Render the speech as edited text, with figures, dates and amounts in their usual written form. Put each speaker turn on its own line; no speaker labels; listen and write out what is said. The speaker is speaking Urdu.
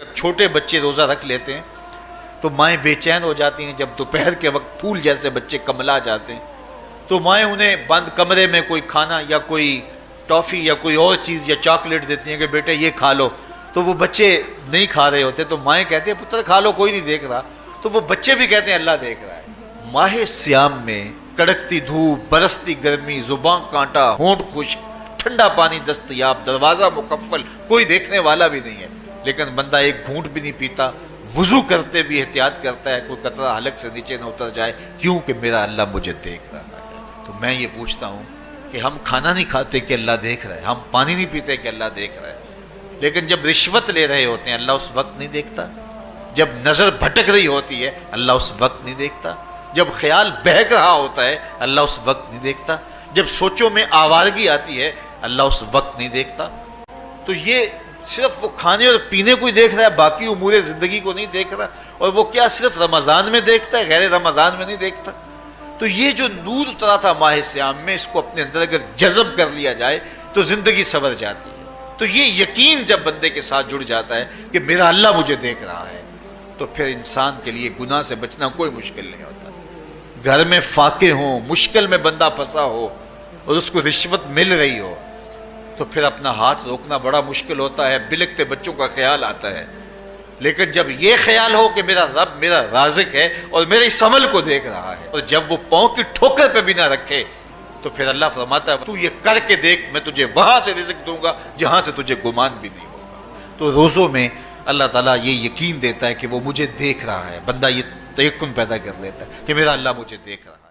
چھوٹے بچے روزہ رکھ لیتے ہیں تو مائیں بے چین ہو جاتی ہیں. جب دوپہر کے وقت پھول جیسے بچے کملا جاتے ہیں تو مائیں انہیں بند کمرے میں کوئی کھانا یا کوئی ٹافی یا کوئی اور چیز یا چاکلیٹ دیتی ہیں کہ بیٹے یہ کھا لو. تو وہ بچے نہیں کھا رہے ہوتے تو مائیں کہتے ہیں پتر کھا لو کوئی نہیں دیکھ رہا. تو وہ بچے بھی کہتے ہیں اللہ دیکھ رہا ہے. ماہ سیام میں کڑکتی دھوپ، برستی گرمی، زباں کانٹا، ہونٹ خشک، ٹھنڈا پانی دستیاب، دروازہ مقفل، کوئی دیکھنے والا بھی نہیں ہے، لیکن بندہ ایک گھونٹ بھی نہیں پیتا. وضو کرتے بھی احتیاط کرتا ہے کوئی قطرہ حلق سے نیچے نہ اتر جائے، کیوں کہ میرا اللہ مجھے دیکھ رہا ہے. تو میں یہ پوچھتا ہوں کہ ہم کھانا نہیں کھاتے کہ اللہ دیکھ رہا ہے، ہم پانی نہیں پیتے کہ اللہ دیکھ رہا ہے، لیکن جب رشوت لے رہے ہوتے ہیں اللہ اس وقت نہیں دیکھتا؟ جب نظر بھٹک رہی ہوتی ہے اللہ اس وقت نہیں دیکھتا؟ جب خیال بہک رہا ہوتا ہے اللہ اس وقت نہیں دیکھتا؟ جب سوچوں میں آوارگی آتی ہے اللہ اس وقت نہیں دیکھتا؟ تو یہ صرف وہ کھانے اور پینے کو ہی دیکھ رہا ہے، باقی امور زندگی کو نہیں دیکھ رہا. اور وہ کیا صرف رمضان میں دیکھتا ہے، غیر رمضان میں نہیں دیکھتا؟ تو یہ جو نور اترا تھا ماہ سیام میں، اس کو اپنے اندر اگر جذب کر لیا جائے تو زندگی سنور جاتی ہے. تو یہ یقین جب بندے کے ساتھ جڑ جاتا ہے کہ میرا اللہ مجھے دیکھ رہا ہے، تو پھر انسان کے لیے گناہ سے بچنا کوئی مشکل نہیں ہوتا. گھر میں فاقے ہوں، مشکل میں بندہ پھنسا ہو اور اس کو رشوت مل رہی ہو تو پھر اپنا ہاتھ روکنا بڑا مشکل ہوتا ہے. بلکتے بچوں کا خیال آتا ہے. لیکن جب یہ خیال ہو کہ میرا رب میرا رازق ہے اور میرے اس عمل کو دیکھ رہا ہے، اور جب وہ پاؤں کی ٹھوکر پہ بھی نہ رکھے تو پھر اللہ فرماتا ہے تو یہ کر کے دیکھ، میں تجھے وہاں سے رزق دوں گا جہاں سے تجھے گمان بھی نہیں ہوگا. تو روزوں میں اللہ تعالیٰ یہ یقین دیتا ہے کہ وہ مجھے دیکھ رہا ہے. بندہ یہ تیقن پیدا کر لیتا ہے کہ میرا اللہ مجھے دیکھ رہا ہے.